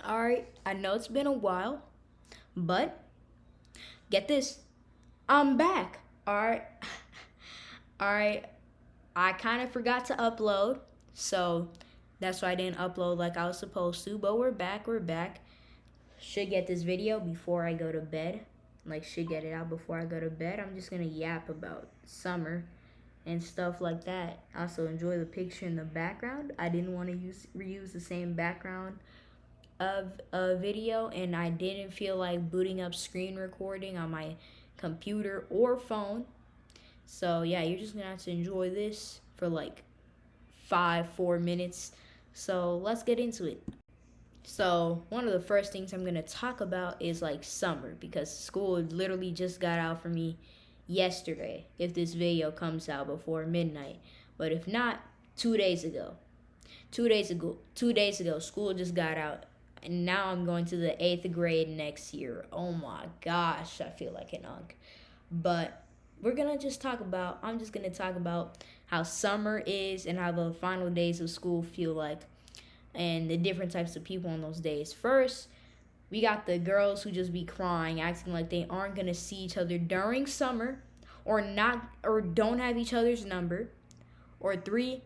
Alright, I know it's been a while, but get this. I'm back. Alright. Alright. I kind of forgot to upload, so that's why I didn't upload like I was supposed to, but we're back. We're back. Should get this video before I go to bed. Like, should get it out before I go to bed. I'm just gonna yap about summer and stuff like that. Also, enjoy the picture in the background. I didn't want to reuse the same background of a video, and I didn't feel like booting up screen recording on my computer or phone. So yeah, you're just gonna have to enjoy this for like 4 minutes. So let's get into it. So one of the first things I'm gonna talk about is like summer, because school literally just got out for me yesterday, if this video comes out before midnight. But if not, 2 days ago. 2 days ago, school just got out. And now I'm going to the 8th grade next year. Oh my gosh, I feel like an unk. But I'm just gonna talk about how summer is and how the final days of school feel like, and the different types of people on those days. First, we got the girls who just be crying, acting like they aren't gonna see each other during summer, or don't have each other's number, or 3,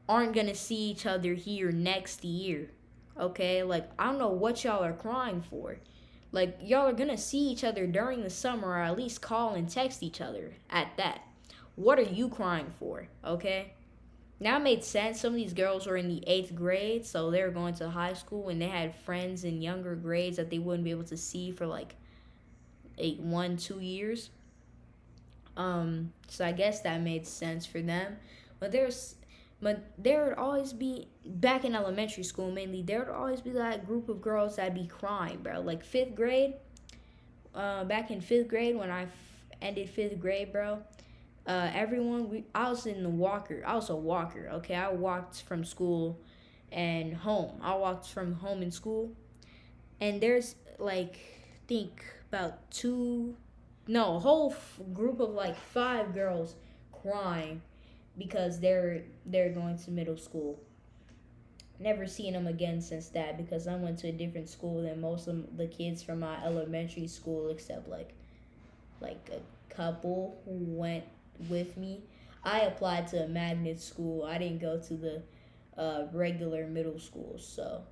aren't gonna see each other here next year. Okay, like, I don't know what y'all are crying for. Like, y'all are gonna see each other during the summer, or at least call and text each other at that. What are you crying for? Okay, now it made sense. Some of these girls were in the 8th grade, so they were going to high school, and they had friends in younger grades that they wouldn't be able to see for like 2 years. So I guess that made sense for them. But there would always be, back in elementary school mainly, there would always be that group of girls that'd be crying, bro. Like 5th grade, back in 5th grade when I ended 5th grade, bro. I was in the walker. I was a walker, okay? I walked from school and home. I walked from home and school. And there's like, I think about a whole group of like 5 girls crying because they're going to middle school. Never seen them again since that, because I went to a different school than most of the kids from my elementary school, except like a couple who went with me. I applied to a magnet school. I didn't go to the regular middle school. So,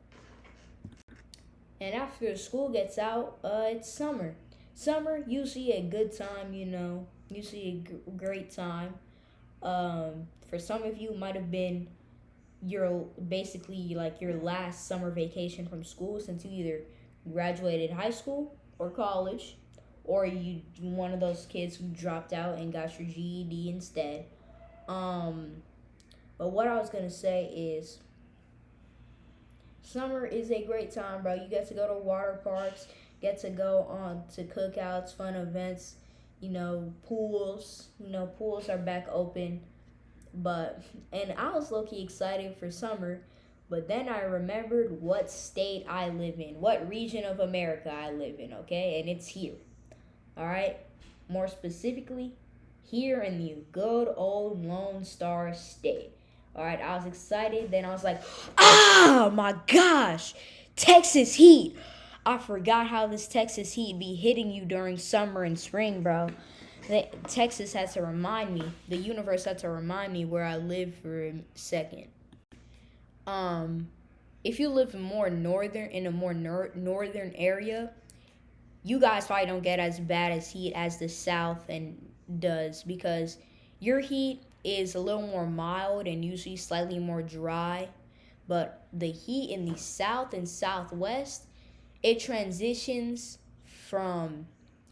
and after school gets out, it's summer. Summer, usually a good time, usually a great time. For some of you, it might have been basically like your last summer vacation from school, since you either graduated high school or college, or you one of those kids who dropped out and got your GED instead. But what I was gonna say is, summer is a great time, bro. You get to go to water parks, get to go on to cookouts, fun events, pools. Pools are back open. And I was low-key excited for summer, but then I remembered what state I live in, what region of America I live in, okay? And it's here, all right? More specifically, here in the good old Lone Star State. All right, I was excited. Then I was like, oh my gosh, Texas heat. I forgot how this Texas heat be hitting you during summer and spring, bro. Texas had to remind me, the universe had to remind me where I live for a second. If you live in a more northern area, you guys probably don't get as bad as heat as the South does, because your heat is a little more mild and usually slightly more dry. But the heat in the South and Southwest, it transitions from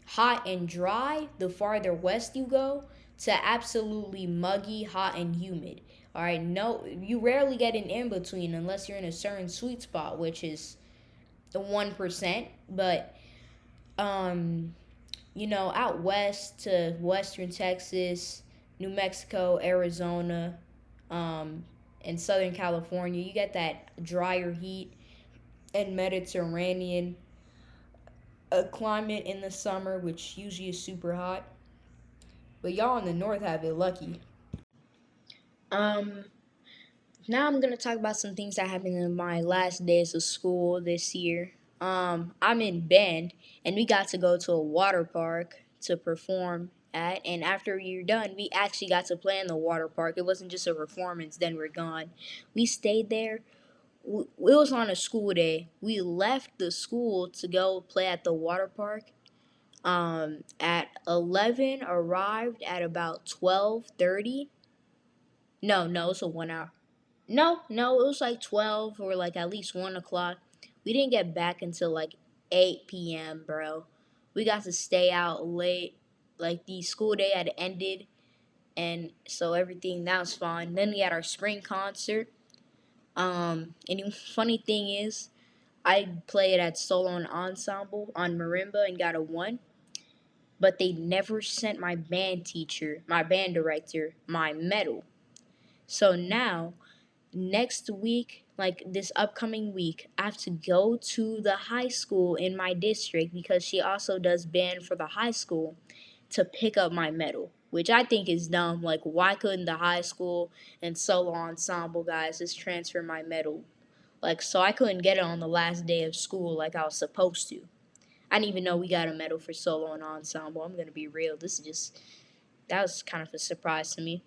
hot and dry the farther west you go to absolutely muggy, hot, and humid. All right, no, you rarely get an in between unless you're in a certain sweet spot, which is the 1%. But out west to western Texas, New Mexico, Arizona, and Southern California, you get that drier heat and Mediterranean a climate in the summer, which usually is super hot. But y'all in the north have it lucky. Now I'm gonna talk about some things that happened in my last days of school this year. I'm in band, and we got to go to a water park to perform at. And after we were done, we actually got to play in the water park. It wasn't just a performance, then we're gone. We stayed there. It was on a school day. We left the school to go play at the water park. At 11, arrived at about 12:30. No, it's a 1 hour. No, it was like 12 or like at least 1 o'clock. We didn't get back until like 8 p.m., bro. We got to stay out late. Like the school day had ended, and so everything that was fun. Then we had our spring concert. And the funny thing is, I played at solo and ensemble on marimba and got a 1, but they never sent my band teacher, my band director, my medal. So now next week, like this upcoming week, I have to go to the high school in my district because she also does band for the high school to pick up my medal, which I think is dumb. Like, why couldn't the high school and solo ensemble guys just transfer my medal? Like, so I couldn't get it on the last day of school like I was supposed to. I didn't even know we got a medal for solo and ensemble. I'm gonna be real. This is just that was kind of a surprise to me.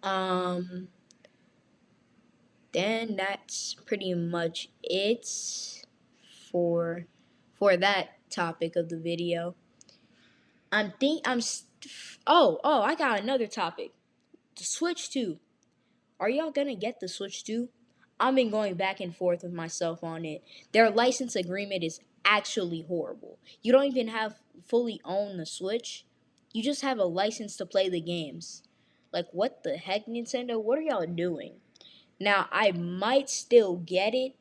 Um, then that's pretty much it for for that topic of the video. I'm think I'm st- oh, I got another topic. The Switch 2. Are y'all gonna get the Switch 2? I've been going back and forth with myself on it. Their license agreement is actually horrible. You don't even have fully own the Switch. You just have a license to play the games. Like, what the heck, Nintendo? What are y'all doing? Now, I might still get it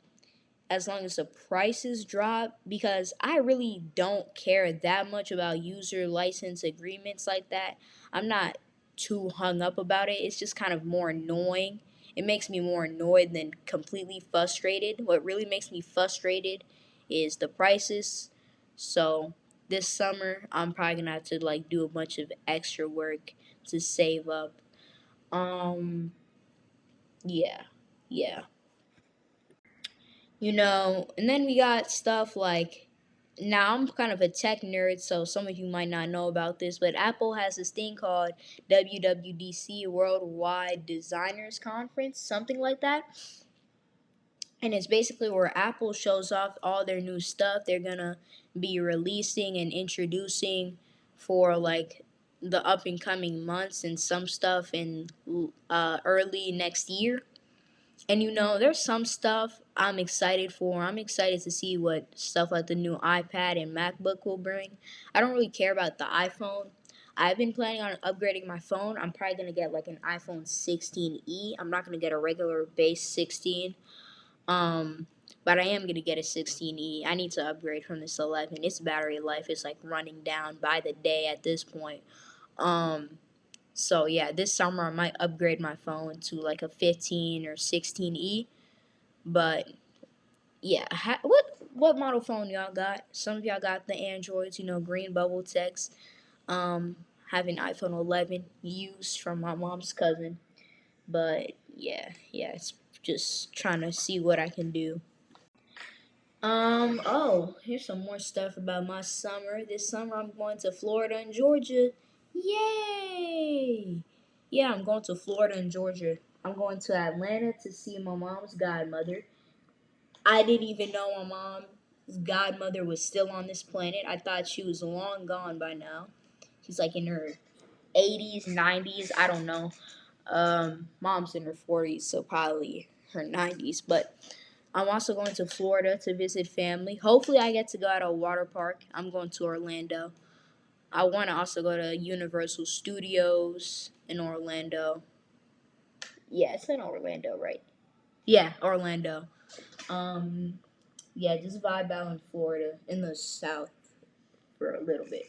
as long as the prices drop because I really don't care that much about user license agreements like that. I'm not too hung up about it. It's just kind of more annoying. It makes me more annoyed than completely frustrated. What really makes me frustrated is the prices. So this summer I'm probably gonna have to like do a bunch of extra work to save up. Um yeah. Yeah. And then we got stuff like now I'm kind of a tech nerd, so some of you might not know about this, but Apple has this thing called WWDC Worldwide Designers Conference, something like that. And it's basically where Apple shows off all their new stuff they're gonna be releasing and introducing for like the up and coming months and some stuff in early next year. And there's some stuff I'm excited for. I'm excited to see what stuff like the new iPad and MacBook will bring. I don't really care about the iPhone. I've been planning on upgrading my phone. I'm probably going to get like an iPhone 16e. I'm not going to get a regular base 16. Um, but I am going to get a 16e. I need to upgrade from this 11. Its battery life is like running down by the day at this point. Um, so yeah, this summer I might upgrade my phone to like a 15 or 16e. But yeah, what model phone y'all got? Some of y'all got the Androids, green bubble text. Um, have an iPhone 11 used from my mom's cousin. But yeah, it's just trying to see what I can do. Oh, here's some more stuff about my summer. This summer I'm going to Florida and Georgia. Yay! Yeah, I'm going to Florida and Georgia. I'm going to Atlanta to see my mom's godmother. I didn't even know my mom's godmother was still on this planet. I thought she was long gone by now. She's like in her 80s, 90s. I don't know. Mom's in her 40s, so probably her 90s. But I'm also going to Florida to visit family. Hopefully, I get to go at a water park. I'm going to Orlando. I want to also go to Universal Studios in Orlando. Yeah, it's in Orlando, right? Yeah, Orlando. Um, yeah, just vibe out in Florida, in the South, for a little bit.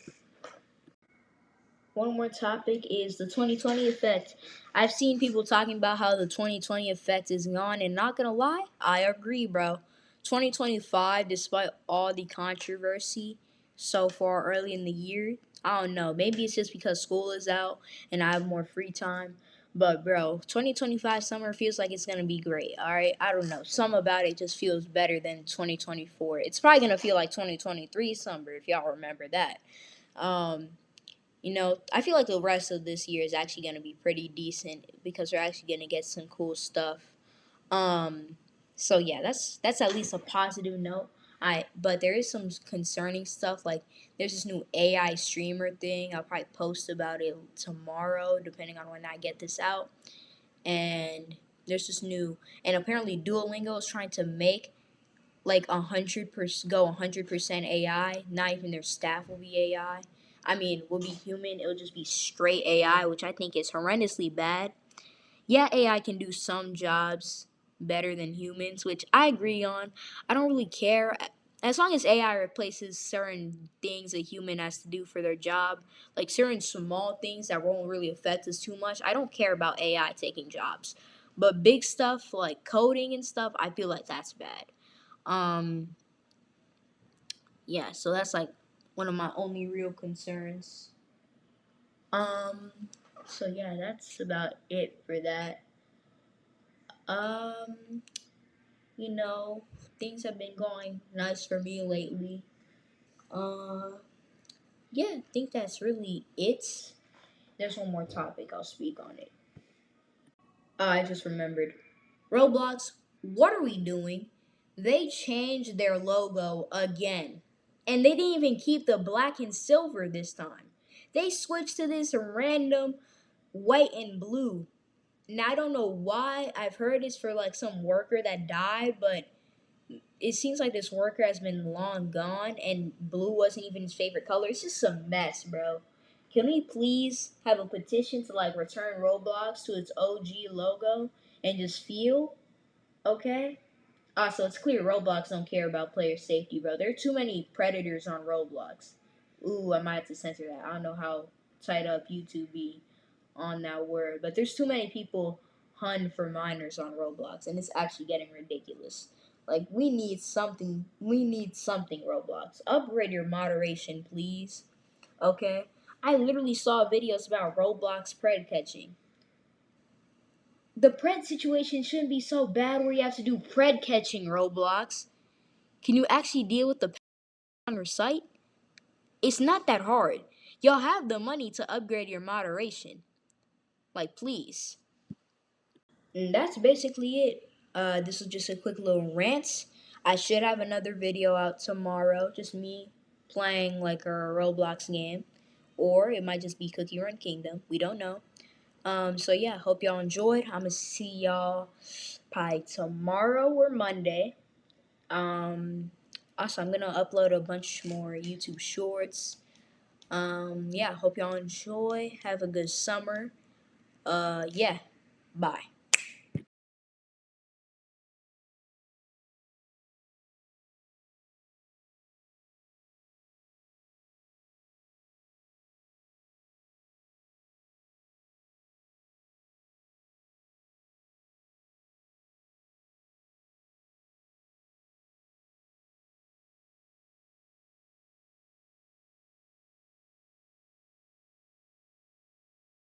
One more topic is the 2020 effect. I've seen people talking about how the 2020 effect is gone, and not gonna lie, I agree, bro. 2025, despite all the controversy so far early in the year, I don't know. Maybe it's just because school is out and I have more free time. But bro, 2025 summer feels like it's gonna be great. All right, I don't know. Some about it just feels better than 2024. It's probably gonna feel like 2023 summer if y'all remember that. Um, I feel like the rest of this year is actually gonna be pretty decent because we're actually gonna get some cool stuff. Um, so yeah, that's at least a positive note. But there is some concerning stuff like there's this new AI streamer thing. I'll probably post about it tomorrow, depending on when I get this out. And there's this new, and apparently Duolingo is trying to make like 100% go 100% AI. Not even their staff will be AI. I mean, will be human. It'll just be straight AI, which I think is horrendously bad. Yeah, AI can do some jobs better than humans, which I agree on. I don't really care. As long as AI replaces certain things a human has to do for their job, like certain small things that won't really affect us too much, I don't care about AI taking jobs. But big stuff like coding and stuff, I feel like that's bad. Um, yeah, so that's like one of my only real concerns. Um, so yeah, that's about it for that. Um, you know, things have been going nice for me lately. Uh, yeah, I think that's really it. There's one more topic, I'll speak on it. I just remembered. Roblox, what are we doing? They changed their logo again. And they didn't even keep the black and silver this time. They switched to this random white and blue. Now I don't know why. I've heard it's for like some worker that died, but it seems like this worker has been long gone and blue wasn't even his favorite color. It's just a mess, bro. Can we please have a petition to like return Roblox to its OG logo and just feel okay? Also, it's clear Roblox don't care about player safety, bro. There are too many predators on Roblox. Ooh, I might have to censor that. I don't know how tight up YouTube be on that word, but there's too many people hunt for minors on Roblox, and it's actually getting ridiculous. Like we need something. We need something. Roblox, upgrade your moderation, please. Okay. I literally saw videos about Roblox pred catching. The pred situation shouldn't be so bad where you have to do pred catching. Roblox, can you actually deal with the on your site? It's not that hard. Y'all have the money to upgrade your moderation. Like, please. And that's basically it. This was just a quick little rant. I should have another video out tomorrow. Just me playing like a Roblox game. Or it might just be Cookie Run Kingdom. We don't know. So yeah, hope y'all enjoyed. I'ma see y'all probably tomorrow or Monday. Um Also I'm gonna upload a bunch more YouTube shorts. Yeah, hope y'all enjoy. Have a good summer. Yeah. Bye.